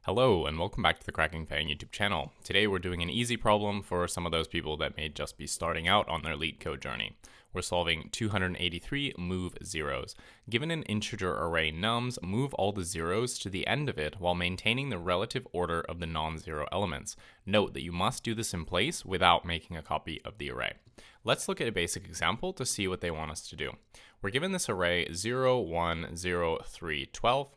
Hello and welcome back to the Cracking FAANG YouTube channel. Today we're doing an easy problem for some of those people that may just be starting out on their Leetcode journey. We're solving 283 move zeros. Given an integer array nums, move all the zeros to the end of it while maintaining the relative order of the non-zero elements. Note that you must do this in place without making a copy of the array. Let's look at a basic example to see what they want us to do. We're given this array 0, 1, 0, 3, 12.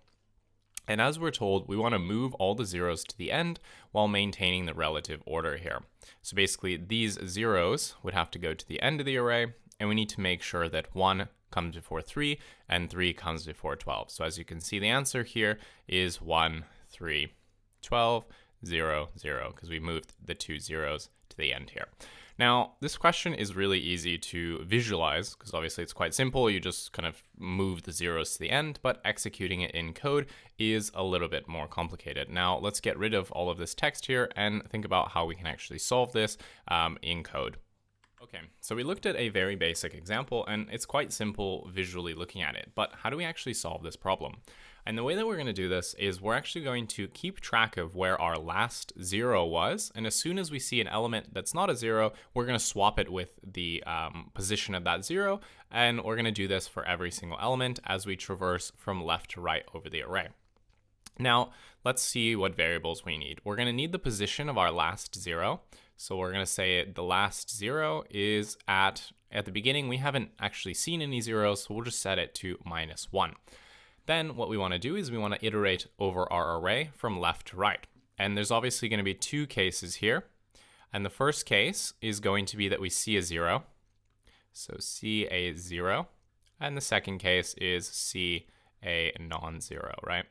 And as we're told, we want to move all the zeros to the end while maintaining the relative order here. So basically, these zeros would have to go to the end of the array, and we need to make sure that 1 comes before 3 and 3 comes before 12. So as you can see, the answer here is 1, 3, 12, 0, 0, because we moved the two zeros to the end here. Now, this question is really easy to visualize because obviously it's quite simple. You just kind of move the zeros to the end, but executing it in code is a little bit more complicated. Now, let's get rid of all of this text here and think about how we can actually solve this in code. Okay, so we looked at a very basic example and it's quite simple visually looking at it, but how do we actually solve this problem? And the way that we're going to do this is we're actually going to keep track of where our last zero was, and as soon as we see an element that's not a zero, we're going to swap it with the position of that zero, and we're going to do this for every single element as we traverse from left to right over the array. Now, let's see what variables we need. We're going to need the position of our last zero. So we're going to say the last zero is at the beginning. We haven't actually seen any zeros, so we'll just set it to -1. Then what we want to do is we want to iterate over our array from left to right. And there's obviously going to be two cases here. And the first case is going to be that we see a zero. So see a zero. And the second case is see a non-zero, right?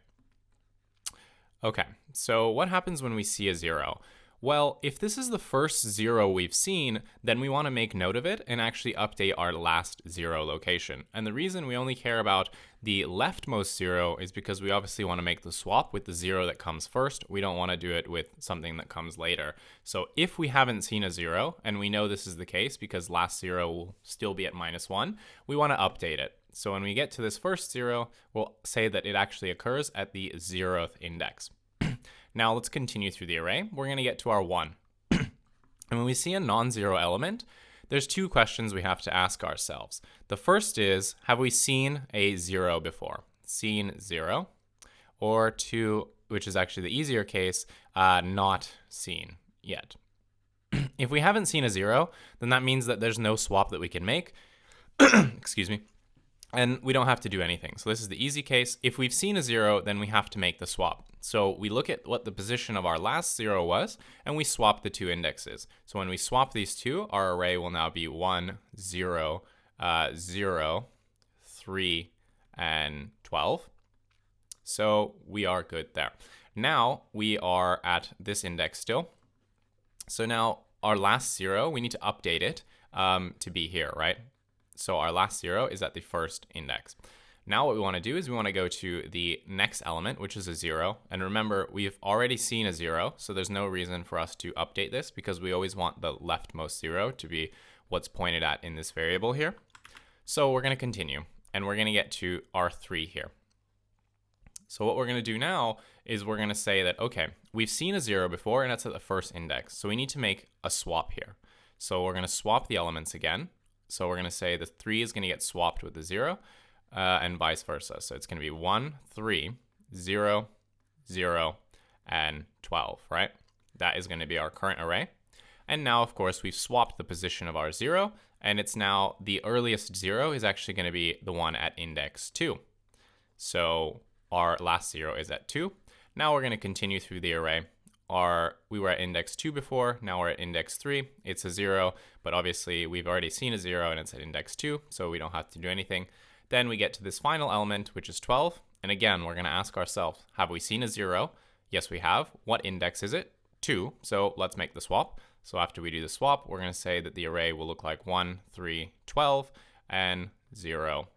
Okay, so what happens when we see a zero? Well, if this is the first zero we've seen, then we want to make note of it and actually update our last zero location. And the reason we only care about the leftmost zero is because we obviously want to make the swap with the zero that comes first. We don't want to do it with something that comes later. So if we haven't seen a zero, and we know this is the case because last zero will still be at -1, we want to update it. So when we get to this first zero, we'll say that it actually occurs at the 0th index. Now let's continue through the array. We're going to get to our 1. And when we see a non-zero element, there's two questions we have to ask ourselves. The first is, have we seen a 0 before? Seen 0. Or 2, which is actually the easier case, not seen yet. If we haven't seen a 0, then that means that there's no swap that we can make. Excuse me. And we don't have to do anything. So this is the easy case. If we've seen a 0, then we have to make the swap. So we look at what the position of our last 0 was, and we swap the two indexes. So when we swap these two, our array will now be 1, 0, 0, 3, and 12. So we are good there. Now we are at this index still. So now our last 0, we need to update it to be here, right? So our last 0 is at the first index. Now what we want to do is we want to go to the next element, which is a 0. And remember, we've already seen a 0, so there's no reason for us to update this because we always want the leftmost 0 to be what's pointed at in this variable here. So we're going to continue, and we're going to get to our 3 here. So what we're going to do now is we're going to say that, okay, we've seen a 0 before, and that's at the first index. So we need to make a swap here. So we're going to swap the elements again. So we're going to say the 3 is going to get swapped with the 0 and vice versa. So it's going to be 1, 3, 0, 0, and 12, right? That is going to be our current array. And now, of course, we've swapped the position of our 0, and it's now the earliest 0 is actually going to be the one at index 2. So our last 0 is at 2. Now we're going to continue through the array. We were at index 2 before, now we're at index 3. It's a 0, but obviously we've already seen a 0 and it's at index 2, so we don't have to do anything. Then we get to this final element, which is 12. And again, we're going to ask ourselves, have we seen a 0? Yes, we have. What index is it? 2. So let's make the swap. So after we do the swap, we're going to say that the array will look like 1, 3, 12, and 0,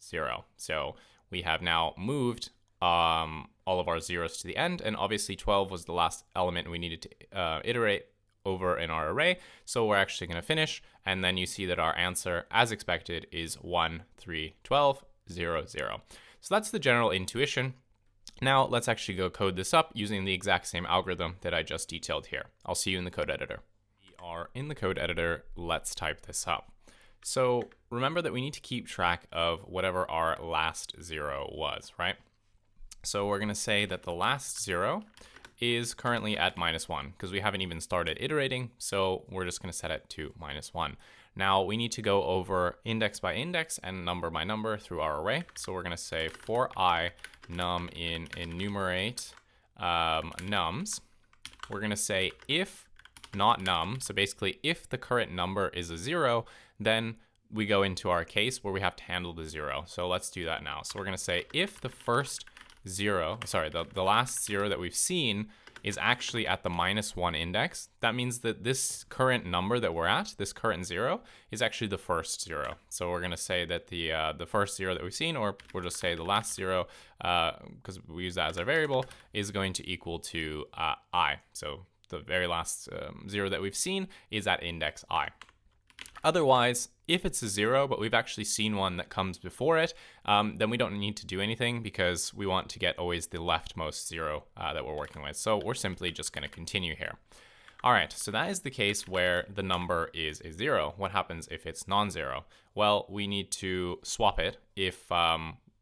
0. So we have now moved all of our zeros to the end, and obviously 12 was the last element we needed to iterate over in our array. So we're actually going to finish, and then you see that our answer, as expected, is 1, 3, 12, 0, 0. So that's the general intuition. Now let's actually go code this up using the exact same algorithm that I just detailed here. I'll see you in the code editor. We are in the code editor. Let's type this up. So remember that we need to keep track of whatever our last 0 was, right? So we're going to say that the last 0 is currently at -1 because we haven't even started iterating. So we're just going to set it to -1. Now we need to go over index by index and number by number through our array. So we're going to say for I num in enumerate nums, we're going to say if not num. So basically if the current number is a 0, then we go into our case where we have to handle the 0. So let's do that now. So we're going to say if the first 0, sorry, the last 0 that we've seen is actually at the -1 index, that means that this current number that we're at, this current 0, is actually the first 0. So we're going to say that the first 0 that we've seen, or we'll just say the last 0, because we use that as our variable, is going to equal to I. So the very last 0 that we've seen is at index I. Otherwise, if it's a 0, but we've actually seen one that comes before it, then we don't need to do anything because we want to get always the leftmost 0 that we're working with. So we're simply just going to continue here. All right, so that is the case where the number is a 0. What happens if it's non-zero? Well, we need to swap it if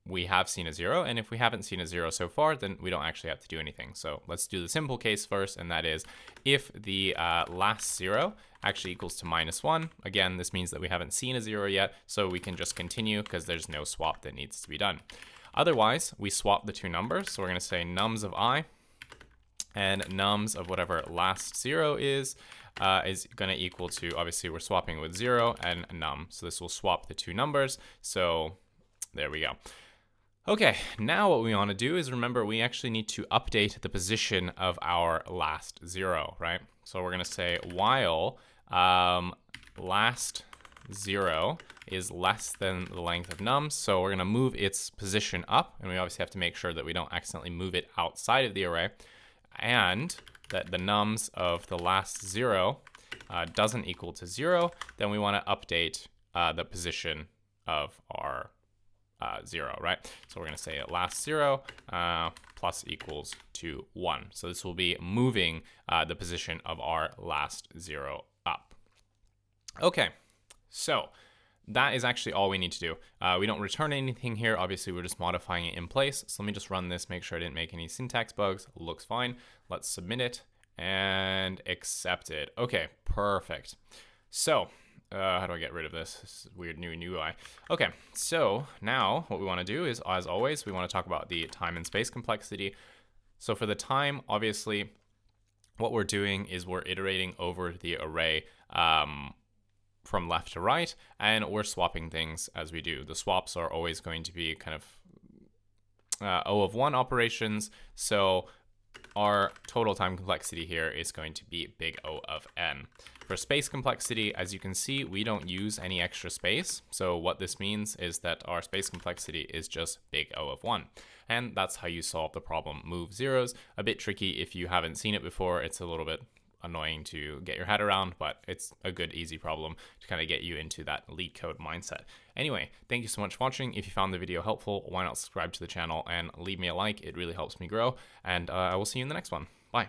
we have seen a 0, and if we haven't seen a 0 so far, then we don't actually have to do anything. So let's do the simple case first, and that is if the last 0 actually equals to -1. Again, this means that we haven't seen a 0 yet, so we can just continue because there's no swap that needs to be done. Otherwise, we swap the two numbers. So we're going to say nums of I and nums of whatever last 0 is going to equal to, obviously we're swapping with 0 and num. So this will swap the two numbers. So there we go. Okay, now what we want to do is, remember, we actually need to update the position of our last 0, right? So we're going to say while last 0 is less than the length of nums, so we're going to move its position up, and we obviously have to make sure that we don't accidentally move it outside of the array, and that the nums of the last 0 doesn't equal to 0, then we want to update the position of our 0, right? So we're going to say last 0 plus equals to 1. So this will be moving the position of our last 0 up. Okay, so that is actually all we need to do. We don't return anything here. Obviously, we're just modifying it in place. So let me just run this, make sure I didn't make any syntax bugs. Looks fine. Let's submit it and accept it. Okay, perfect. So how do I get rid of this? This is weird new UI. Okay, so now what we want to do is, as always, we want to talk about the time and space complexity. So for the time, obviously, what we're doing is we're iterating over the array from left to right, and we're swapping things as we do. The swaps are always going to be kind of O of 1 operations, so our total time complexity here is going to be big O of n. For space complexity, as you can see, we don't use any extra space. So what this means is that our space complexity is just big O of 1. And that's how you solve the problem move zeros. A bit tricky if you haven't seen it before. It's a little bit annoying to get your head around, but it's a good, easy problem to kind of get you into that Leetcode mindset. Anyway, thank you so much for watching. If you found the video helpful, why not subscribe to the channel and leave me a like? It really helps me grow. And I will see you in the next one. Bye.